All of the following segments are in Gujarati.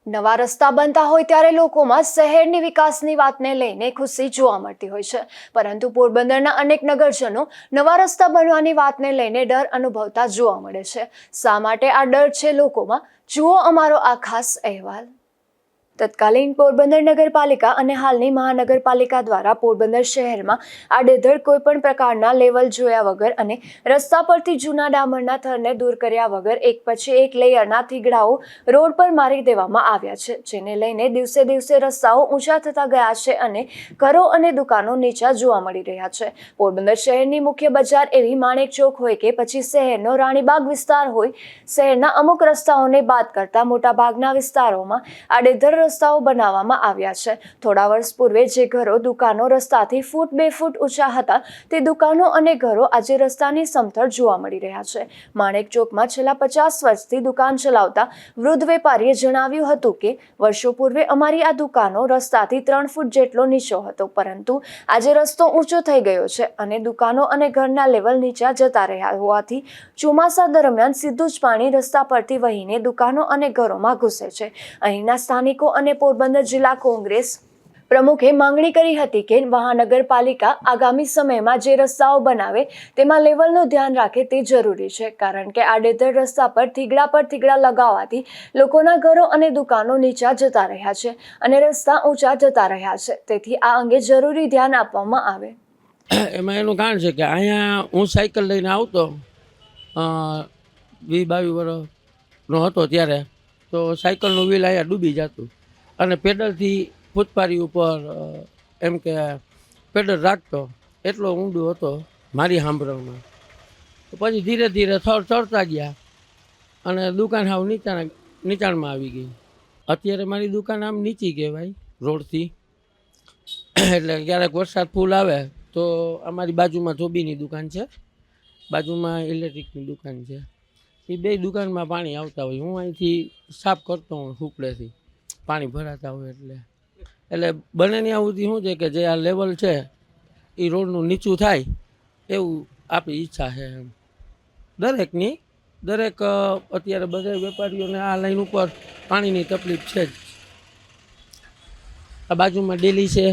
નવા રસ્તા બનતા હોય ત્યારે લોકોમાં શહેરની વિકાસની વાતને લઈને ખુશી જોવા મળતી હોય છે, પરંતુ પોરબંદરના અનેક નગરજનો નવા રસ્તા બનવાની વાતને લઈને ડર અનુભવતા જોવા મળે છે। શા માટે આ ડર છે લોકોમાં? જુઓ અમારો આ ખાસ અહેવાલ। તત્કાલીન પોરબંદર નગરપાલિકા અને હાલની મહાનગરપાલિકા દ્વારા પોરબંદર શહેરમાં આડેધડ કોઈપણ પ્રકારના લેવલ જોયા વગર અને રસ્તા પરથી જૂના ડામરના થરને દૂર કર્યા વગર એક પછી એક લેયરના થીગડાઓ રોડ પર મારી દેવામાં આવ્યા છે, જેને લઈને દિવસે દિવસે રસ્તાઓ ઊંચા થતા ગયા છે અને ઘરો અને દુકાનો નીચા જોવા મળી રહ્યા છે। પોરબંદર શહેરની મુખ્ય બજાર એવી માણેક ચોક હોય કે પછી શહેરનો રાણીબાગ વિસ્તાર હોય, શહેરના અમુક રસ્તાઓને બાદ કરતા મોટાભાગના વિસ્તારોમાં આડેધડ રસ્તાઓ બનાવવામાં આવ્યા છે। થોડા વર્ષ પૂર્વે જે ઘરો દુકાનો રસ્તાથી ફૂટ 2 ફૂટ ઊંચા હતા તે દુકાનો અને ઘરો આજે રસ્તાની સમતળ જોવા મળી રહ્યા છે। માણેક ચોકમાં છેલ્લા 50 વર્ષથી દુકાન ચલાવતા વૃદ્ધ વેપારીએ જણાવ્યું હતું કે વર્ષો પૂર્વે અમારી આ દુકાનો રસ્તાથી 3 ફૂટ જેટલો નીચો હતો, પરંતુ આજે રસ્તો ઊંચો થઈ ગયો છે અને દુકાનો અને ઘરના લેવલ નીચા જતા રહ્યા હોવાથી ચોમાસા દરમિયાન સીધું જ પાણી રસ્તા પરથી વહીને દુકાનો અને ઘરોમાં ઘૂસે છે। અહીંના સ્થાનિકો અને પોરબંદર જિલ્લા કોંગ્રેસ પ્રમુખે માંગણી કરી હતી કે મહાનગરપાલિકા આગામી સમયમાં જે રસ્તાઓ બનાવે તેમાં લેવલનું ધ્યાન રાખે તે જરૂરી છે, કારણ કે આડેધડ રસ્તા પર થીગડા લગાવવાથી લોકોના ઘરો અને દુકાનો નીચા જતા રહ્યા છે અને રસ્તા ઊંચા જતા રહ્યા છે, તેથી આ અંગે જરૂરી ધ્યાન આપવામાં આવે। એમાં એનું કારણ છે કે અહીંયા હું સાયકલ લઈને આવતો 20-22 વર્ષનો હતો ત્યારે, તો સાયકલનું વ્હીલ અહીંયા ડૂબી જતું અને પેડલથી ફૂટપારી ઉપર એમ કે પેડલ રાખતો, એટલો ઊંડો હતો મારી સાંભળવામાં। પછી ધીરે ધીરે ચડતા ગયા અને દુકાન હાવ નીચાણમાં આવી ગઈ। અત્યારે મારી દુકાન આમ નીચી કહેવાય રોડથી, એટલે ક્યારેક વરસાદ ફૂલ આવે તો અમારી બાજુમાં ધોબીની દુકાન છે, બાજુમાં ઇલેક્ટ્રિકની દુકાન છે, એ બે દુકાનમાં પાણી આવતા હોય। હું અહીંથી સાફ કરતો હોઉં સુપડેથી, પાણી ભરાતા હોય એટલે બને ત્યાં સુધી શું છે કે જે આ લેવલ છે એ રોડનું નીચું થાય એવું આપણી ઈચ્છા છે એમ દરેકની। દરેક અત્યારે બધા વેપારીઓને આ લાઈન ઉપર પાણીની તકલીફ છે જ। આ બાજુમાં ડેલી છે,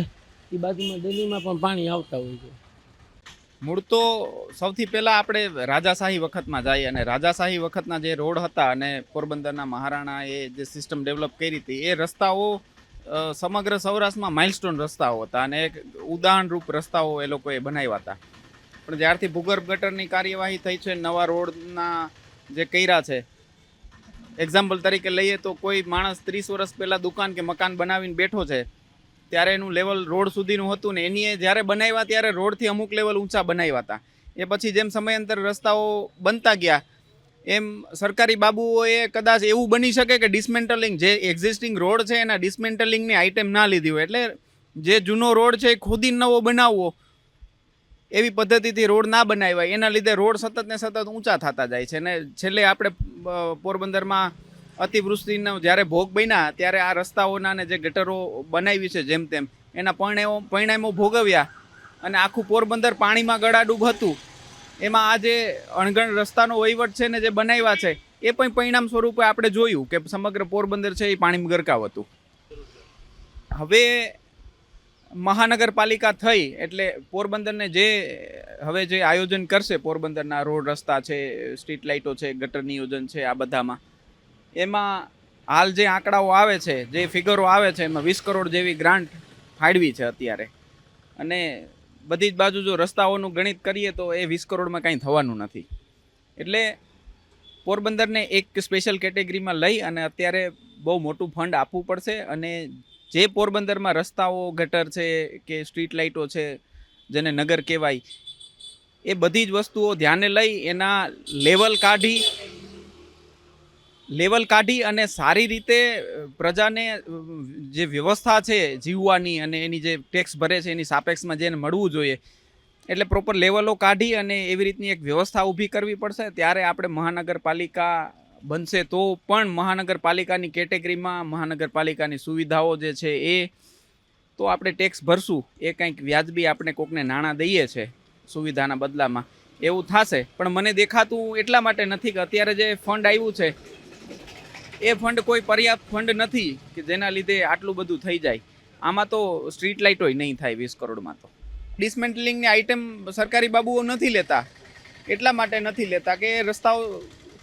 એ બાજુમાં ડેલીમાં પણ પાણી આવતા હોય છે। મૂળ તો સૌથી પહેલાં આપણે રાજાશાહી વખતમાં જઈએ અને રાજાશાહી વખતના જે રોડ હતા અને પોરબંદરના મહારાણાએ જે સિસ્ટમ ડેવલપ કરી હતી એ રસ્તાઓ સમગ્ર સૌરાષ્ટ્રમાં માઇલસ્ટોન રસ્તાઓ હતા અને એક ઉદાહરણરૂપ રસ્તાઓ એ લોકોએ બનાવ્યા હતા। પણ જ્યારથી ભૂગર્ભ ગટરની કાર્યવાહી થઈ છે, નવા રોડના જે કર્યા છે, એક્ઝામ્પલ તરીકે લઈએ તો કોઈ માણસ 30 વર્ષ પહેલાં દુકાન કે મકાન બનાવીને બેઠો છે ત્યારે એનું લેવલ રોડ સુધીનું હતું ને એની જ્યારે બનાવ્યા ત્યારે રોડથી અમુક લેવલ ઊંચા બનાવ્યા હતા। એ પછી જેમ સમયાંતર રસ્તાઓ બનતા ગયા એમ સરકારી બાબુઓએ કદાચ એવું બની શકે કે ડિસમેન્ટલિંગ જે એક્ઝિસ્ટિંગ રોડ છે એના ડિસમેન્ટલિંગની આઇટમ ના લીધી હોય, એટલે જે જૂનો રોડ છે એ ખોદીને નવો બનાવવો એવી પદ્ધતિથી રોડ ના બનાવ્યા, એના લીધે રોડ સતત ને સતત ઊંચા થતા જાય છે। અને છેલ્લે આપણે પોરબંદરમાં અતિવૃષ્ટિનો જ્યારે ભોગ બન્યા ત્યારે આ રસ્તાઓના ને જે ગટરો બનાવી છે જેમ તેમ એના પરિણામો ભોગવ્યા અને આખું પોરબંદર પાણીમાં ગળાડૂબ હતું। એમાં આ જે અણઘડ રસ્તાનો વહીવટ છે ને જે બનાવ્યા છે એ પણ પરિણામ સ્વરૂપે આપણે જોયું કે સમગ્ર પોરબંદર છે એ પાણીમાં ગરકાવ હતું। હવે મહાનગરપાલિકા થઈ એટલે પોરબંદરને હવે જે આયોજન કરશે, પોરબંદરના રોડ રસ્તા છે, સ્ટ્રીટ લાઇટો છે, ગટર નિયોજન છે, આ બધામાં એમાં હાલ જે આંકડાઓ આવે છે, જે ફિગરો આવે છે, એમાં 20 કરોડ જેવી ગ્રાન્ટ ફાળવી છે અત્યારે, અને બધી જ બાજુ જો રસ્તાઓનું ગણિત કરીએ તો એ 20 કરોડમાં કાંઈ થવાનું નથી। એટલે પોરબંદરને એક સ્પેશિયલ કેટેગરીમાં લઈ અને અત્યારે બહુ મોટું ફંડ આપવું પડશે અને જે પોરબંદરમાં રસ્તાઓ, ગટર છે કે સ્ટ્રીટ લાઇટો છે, જેને નગર કહેવાય, એ બધી જ વસ્તુઓ ધ્યાને લઈ એના લેવલ કાઢી અને સારી રીતે પ્રજાને જે વ્યવસ્થા છે જીવવાની અને એની જે ટેક્સ ભરે છે એની સાપેક્ષમાં જેને મળવું જોઈએ એટલે પ્રોપર લેવલો કાઢી અને એવી રીતની એક વ્યવસ્થા ઊભી કરવી પડશે। ત્યારે આપણે મહાનગરપાલિકા બનશે તો પણ મહાનગરપાલિકાની કેટેગરીમાં મહાનગરપાલિકાની સુવિધાઓ જે છે એ તો આપણે ટેક્સ ભરશું, એ કંઈક વ્યાજબી આપણે કોકને નાણાં દઈએ છે સુવિધાના બદલામાં એવું થશે। પણ મને દેખાતું એટલા માટે નથી કે અત્યારે જે ફંડ આવ્યું છે એ ફંડ કોઈ પર્યાપ્ત ફંડ નથી કે જેના લીધે આટલું બધું થઈ જાય. આમાં તો સ્ટ્રીટ લાઇટોય નહીં થાય 20 કરોડમાં. તો ડિસમેન્ટલિંગની આઇટમ સરકારી બાબુઓ નથી લેતા, એટલા માટે નથી લેતા કે રસ્તાઓ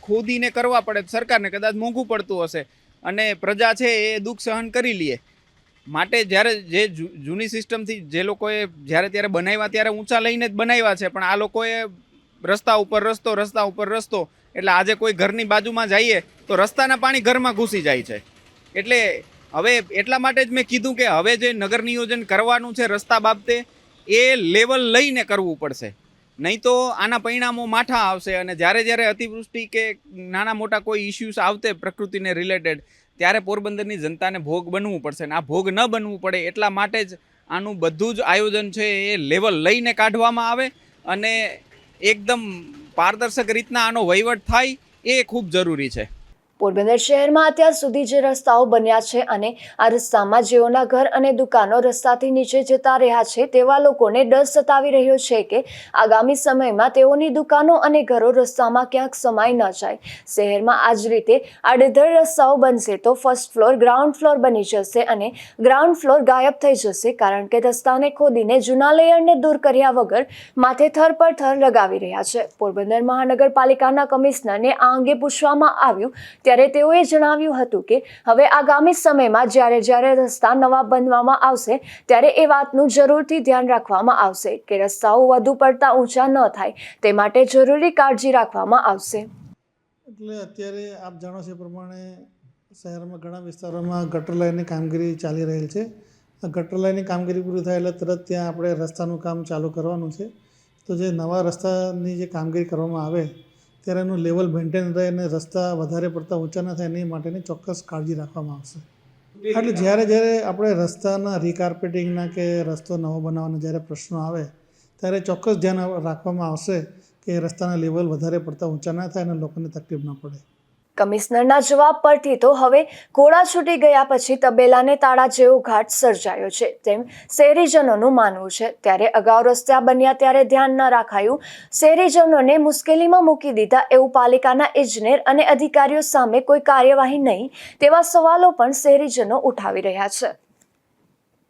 ખોદીને કરવા પડે, સરકારને કદાચ મોંઘું પડતું હશે અને પ્રજા છે એ દુઃખ સહન કરી લે. માટે જ્યારે જે જૂની સિસ્ટમથી જે લોકોએ જ્યારે ત્યારે બનાવ્યા ત્યારે ઊંચા લઈને જ બનાવ્યા છે, પણ આ લોકોએ રસ્તા ઉપર રસ્તો એટલે આજે કોઈ ઘરની બાજુમાં જઈએ તો રસ્તાના પાણી ઘરમાં ઘૂસી જાય છે. એટલે હવે એટલા માટે જ મેં કીધું કે હવે જે નગર નિયોજન કરવાનું છે રસ્તા બાબતે એ લેવલ લઈને કરવું પડશે, નહીં તો આના પરિણામો માઠા આવશે. અને જ્યારે અતિવૃષ્ટિ કે નાના મોટા કોઈ ઇસ્યુઝ આવતે પ્રકૃતિને રિલેટેડ, ત્યારે પોરબંદરની જનતાને ભોગ બનવું પડશે. અને આ ભોગ ન બનવું પડે એટલા માટે જ આનું બધું જ આયોજન છે એ લેવલ લઈને કાઢવામાં આવે અને એકદમ પારદર્શક રીતના આનો વહીવટ થાય એ ખૂબ જરૂરી છે. પોરબંદર શહેરમાં અત્યાર સુધી જે રસ્તાઓ બન્યા છે અને આ રસ્તામાં જેઓના ઘર અને દુકાનો રસ્તાથી નીચે જતા રહ્યા છે તેવા લોકોને ડર સતાવી રહ્યો છે કે આગામી સમયમાં તેઓની દુકાનો અને ઘરો રસ્તામાં ક્યાંક સમાઈ ન જાય. શહેરમાં આ જ રીતે આડેધડ રસ્તાઓ બનશે તો ફર્સ્ટ ફ્લોર ગ્રાઉન્ડ ફ્લોર બની જશે અને ગ્રાઉન્ડ ફ્લોર ગાયબ થઈ જશે, કારણ કે રસ્તાને ખોદીને જૂના લેયરને દૂર કર્યા વગર માથે થર પર થર લગાવી રહ્યા છે. પોરબંદર મહાનગરપાલિકાના કમિશનરને આ અંગે પૂછવામાં આવ્યું ત્યારે તેઓએ જણાવ્યું હતું કે હવે આગામી સમયમાં જ્યારે રસ્તા નવા બનવામાં આવશે ત્યારે એ વાતનું જરૂરથી ધ્યાન રાખવામાં આવશે કે રસ્તાઓ વધુ પડતા ઊંચા ન થાય તે માટે જરૂરી કાળજી રાખવામાં આવશે. એટલે અત્યારે આપ જાણો છો એ પ્રમાણે શહેરમાં ઘણા વિસ્તારોમાં ગટર લાઇનની કામગીરી ચાલી રહેલ છે. આ ગટર લાઇનની કામગીરી પૂરી થાય એટલે તરત ત્યાં આપણે રસ્તાનું કામ ચાલુ કરવાનું છે. તો જે નવા રસ્તાની જે કામગીરી કરવામાં આવે ત્યારે એનું લેવલ મેન્ટેન રહે અને રસ્તા વધારે પડતા ઊંચા ન થાય એની માટેની ચોક્કસ કાળજી રાખવામાં આવશે. એટલે જ્યારે આપણે રસ્તાના રીકાર્પેટિંગના કે રસ્તો નવો બનાવવાના જ્યારે પ્રશ્નો આવે ત્યારે ચોક્કસ ધ્યાન રાખવામાં આવશે કે રસ્તાના લેવલ વધારે પડતા ઊંચા ના થાય અને લોકોને તકલીફ ન પડે. કમિશનરના જવાબ પરથી તો હવે ઘોડા છૂટી ગયા પછી તબેલાને તાળા જેવો ઘાટ સર્જાયો છે તેમ શહેરીજનોનું માનવું છે. ત્યારે અગાઉ રસ્તા બન્યા ત્યારે ધ્યાન ન રાખાયું, શહેરીજનોને મુશ્કેલીમાં મૂકી દીધા એવું પાલિકાના ઇજનેર અને અધિકારીઓ સામે કોઈ કાર્યવાહી નહીં તેવા સવાલો પણ શહેરીજનો ઉઠાવી રહ્યા છે.